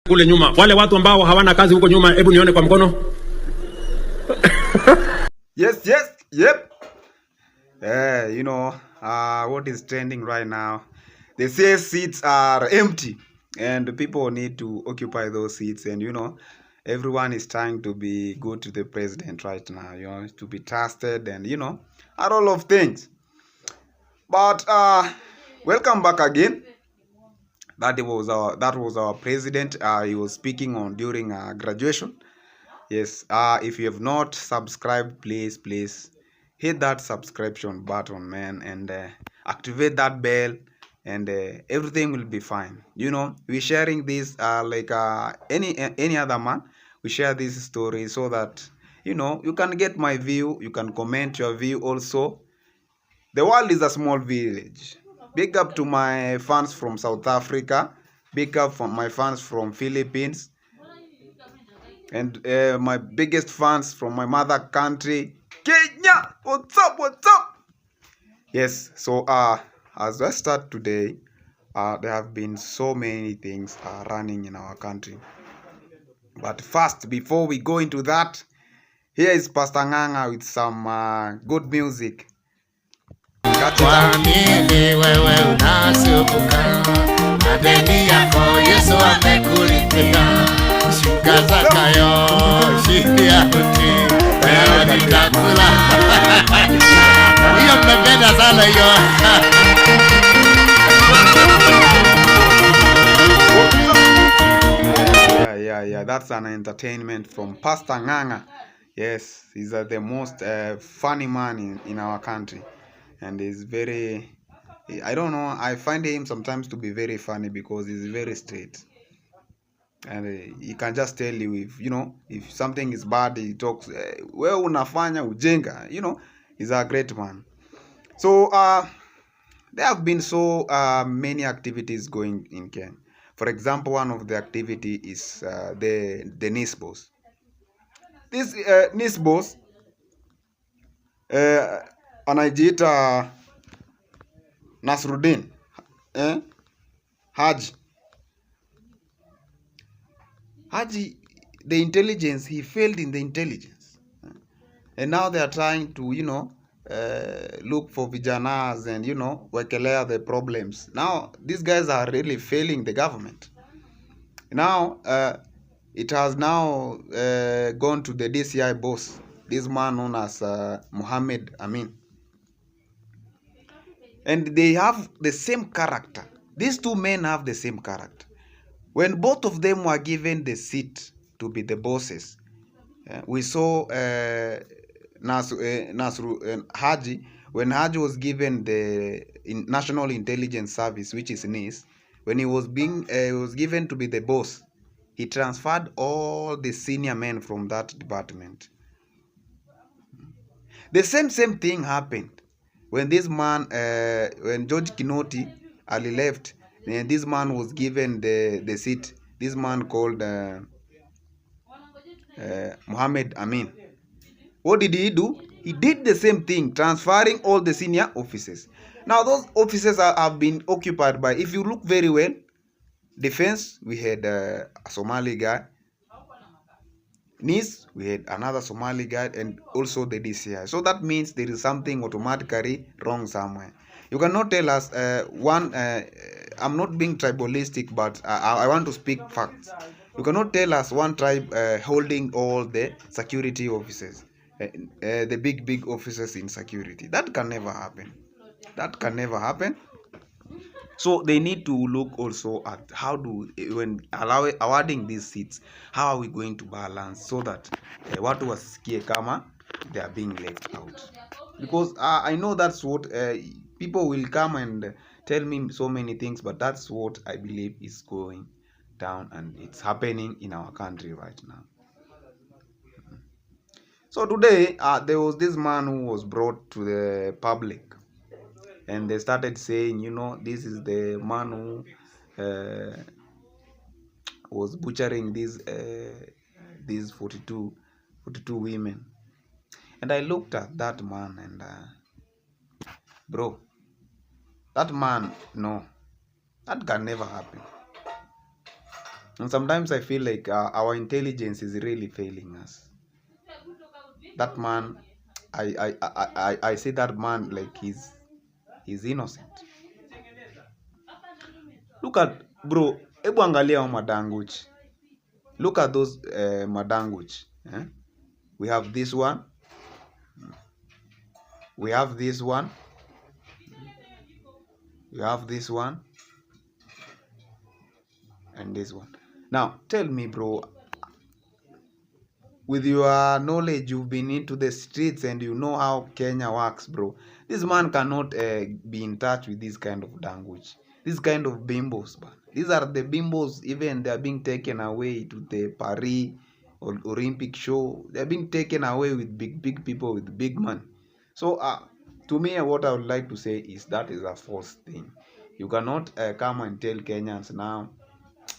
kule nyuma. Wale watu ambao hawana kazi huko nyuma, hebu nione kwa mkono. Yes, yep. You know, what is trending right now? They say seats are empty and people need to occupy those seats, and you know, everyone is trying to be good to the president right now, you know, to be trusted and you know, a lot of things. But welcome back again. That was our president. He was speaking on during graduation. Yes, if you have not subscribed, please hit that subscription button, man, and activate that bell, and everything will be fine. You know, we're sharing this like any other man. We share this story so that you know you can get my view, you can comment your view also. The world is a small village. Big up to my fans from South Africa. Big up from my fans from Philippines. And my biggest fans from my mother country, Kenya. What's up? Yes, so as I start today, there have been so many things running in our country. But first, before we go into that, here is Pastor Njenga with some good music. Kwa nini wewe unasumbuka? Madeni yako Yesu amekulipia. Shuka zakayo, shindi ya kuti, leo nitakula. Hiyo mmependa sana hiyo. Yeah, that's an entertainment from Pastor Njenga. Yes, he's the most funny man in our country. And he's very, I don't know, I find him sometimes to be very funny because he's very straight. And he can just tell you if, you know, if something is bad, he talks, we unafanya Njenga, you know, he's a great man. So, there have been so many activities going in Kenya. For example, one of the activity is the Nisbos. This Nisbos, anajiita Nasruddin Haji, the intelligence, he failed in the intelligence, and now they are trying to, you know, look for vijanas and, you know, wekelea the problems. Now these guys are really failing the government. Now it has now gone to the DCI boss, this man known as Mohamed Amin. And they have the same character. These two men have the same character. When both of them were given the seat to be the bosses, we saw Haji, when Haji was given the National Intelligence Service, which is NIS, when he was given to be the boss, he transferred all the senior men from that department. The same thing happened when this man, when George Kinoti Ali left, and this man was given the seat. This man called Mohamed Amin. What did he do? He did the same thing, transferring all the senior officers. Now those officers have been occupied by, if you look very well, defense, we had a Somali guy. NIS, we had another Somali guy, and also the DCI. So that means there is something automatically wrong somewhere. You cannot tell us I'm not being tribalistic, but I want to speak facts. You cannot tell us one tribe holding all the security officers, the big officers in security. That can never happen. So they need to look also at how when awarding these seats, how are we going to balance so that watu wasikie kama they are being left out. Because I know that's what people will come and tell me so many things, but that's what I believe is going down, and it's happening in our country right now. So today there was this man who was brought to the public, and they started saying, you know, this is the man who was butchering these 42 women. And I looked at that man and bro, that man, no, that can never happen. And sometimes I feel like our intelligence is really failing us. That man, I see that man like he's innocent. Look at, bro, hebu angalia hao madanguchi. Look at those madanguchi. We have this one. We have this one. We have this one. And this one. Now, tell me, bro, with your knowledge, you've been into the streets and you know how Kenya works, bro. This man cannot be in touch with this kind of language. This kind of bimbos, man. These are the bimbos, even they are being taken away to the Paris or Olympic show. They are being taken away with big people with big money. So, to me, what I would like to say is that is a false thing. You cannot come and tell Kenyans now,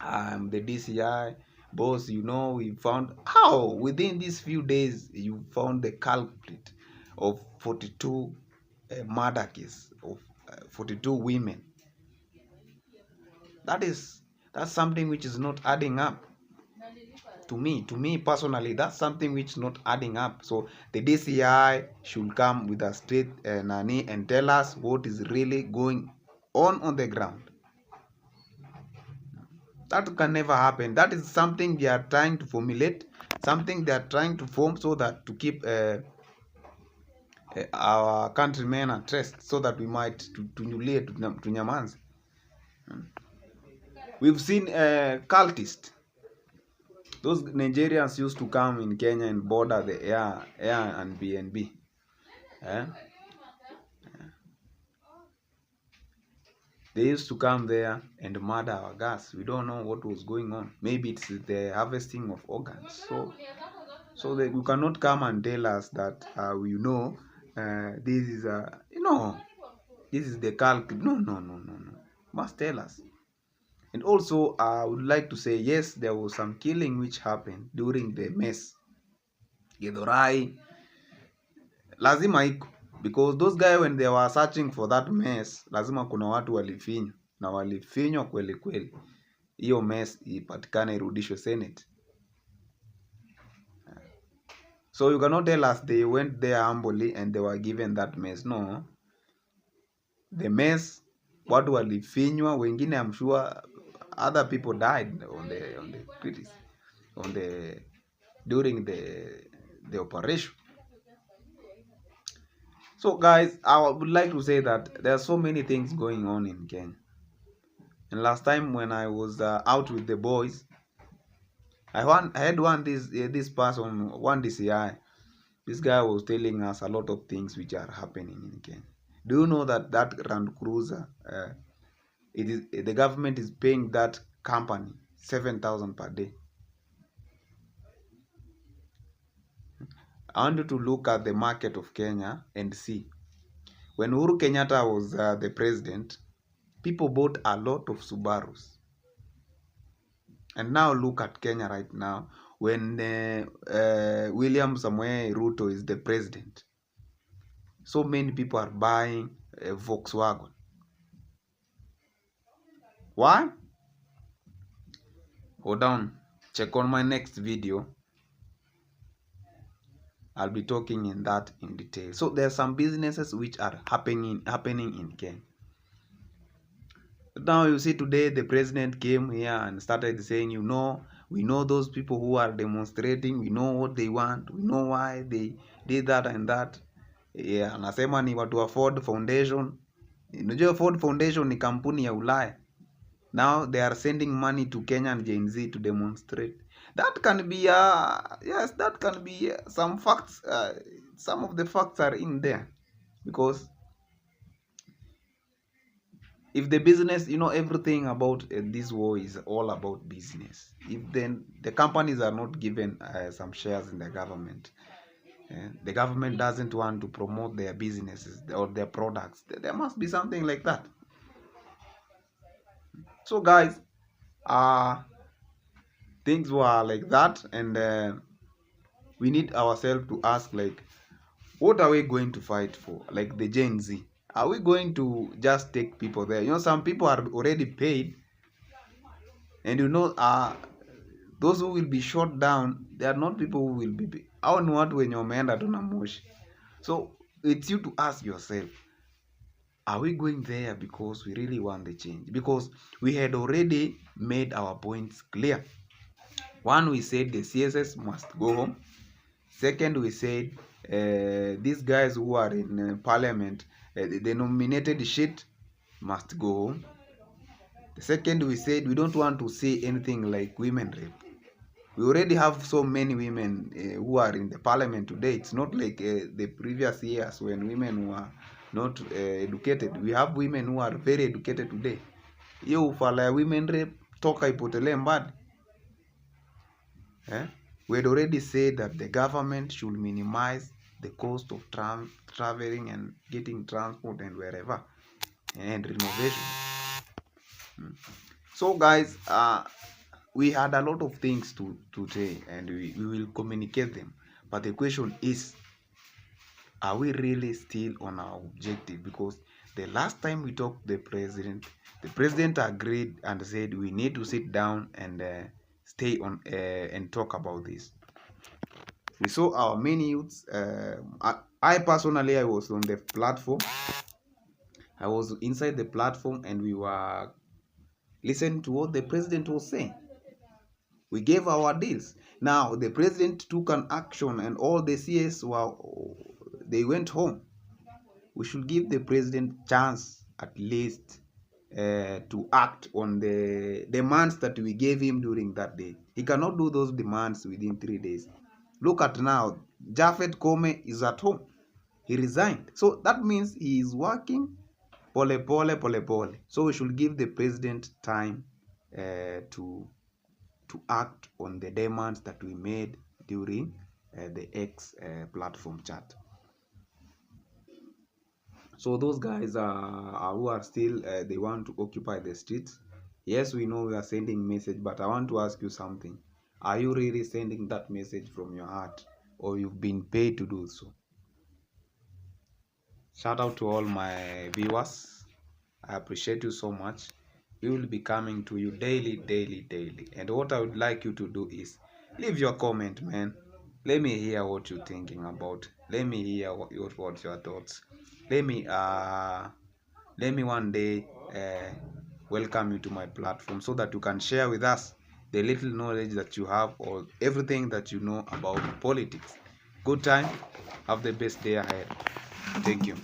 the DCI boss, we found how within these few days you found the culprit of 42 murder case of 42 women. That's something which is not adding up to me personally. That's something which is not adding up. So the DCI should come with a straight nani and tell us what is really going on the ground. That can never happen. That is something they are trying to formulate, something they are trying to form so that to keep our countrymen at rest, so that we might to nyamanzi. We've seen cultists. Those Nigerians used to come in Kenya and border the air and BNB. They used to come there and murder our gas. We don't know what was going on. Maybe it's the harvesting of organs. So that you cannot come and tell us that this is this is the culprit. No. Must tell us. And also, I would like to say, yes, there was some killing which happened during the mess. Githurai, lazima iko. Because those guys, when they were searching for that mess, lazima kuna watu walifinywa. Na walifinywa kweli kweli. Hiyo mess ipatikane irudishwe Senate. So you cannot tell us they went there humbly and they were given that mess. No. The mess, watu walifinywa, wengine I'm sure other people died during the operation. So guys, I would like to say that there are so many things going on in Kenya. And last time when I was out with the boys, I had this person, one DCI. This guy was telling us a lot of things which are happening in Kenya. Do you know that Land Cruiser, the government is paying that company 7,000 per day? I want you to look at the market of Kenya and see. When Uhuru Kenyatta was the president, people bought a lot of Subarus. And now look at Kenya right now, when William Samoei Ruto is the president. So many people are buying a Volkswagen. Why? Hold on. Check on my next video. I'll be talking in that in detail. So there are some businesses which are happening in Kenya. Now you see today the president came here and started saying, we know those people who are demonstrating, we know what they want, we know why they did that and that. Yeah, anasema ni watu wa Ford Foundation. Unajua Ford Foundation ni kampuni ya Ulaya. Now they are sending money to Kenyan Gen Z to demonstrate. That can be yes, that can be some facts. Some of the facts are in there, because if the business, everything about this war is all about business. If then the companies are not given some shares in the government, the government doesn't want to promote their businesses or their products, there must be something like that. So guys, things were like that, and we need ourselves to ask, like, what are we going to fight for? Like the Gen Z, are we going to just take people there? Some people are already paid And you know, those who will be shot down, they are not people who will be hao ni watu wenye wameenda tu na moshi. So it's you to ask yourself, are we going there because we really want the change? Because we had already made our points clear. One, we said the CSS must go home. Second, we said these guys who are in parliament, the nominated shit must go home. The second, we said we don't want to see anything like women rape. We already have so many women who are in the parliament today. It's not like the previous years when women were not educated. We have women who are very educated today. Hiyo ufala ya women rape toka ipotelee mbali. We had already said that the government should minimize the cost of traveling and getting transport and wherever, and renovation. So guys, we had a lot of things to say, and we will communicate them. But the question is, are we really still on our objective? Because the last time we talked to the president agreed and said we need to sit down and stay on and talk about this. We saw our many youths. I personally, I was on the platform. I was inside the platform, and we were listening to what the president was saying. We gave our deals. Now the president took an action, and all the CS they went home. We should give the president chance at least to act on the demands that we gave him during that day. He cannot do those demands within 3 days. Look at now, Jafet Kome is at home. He resigned. So that means he is working pole pole. So we should give the president time to act on the demands that we made during the X platform chat. So those guys who are still they want to occupy the streets. Yes, we know we are sending message, but I want to ask you something. Are you really sending that message from your heart, or you've been paid to do so? Shout out to all my viewers. I appreciate you so much. We will be coming to you daily. And what I would like you to do is leave your comment, man. Let me hear what you're thinking about. Let me hear what's your thoughts. Let me one day welcome you to my platform so that you can share with us the little knowledge that you have, or everything that you know about politics. Good time. Have the best day ahead. Thank you.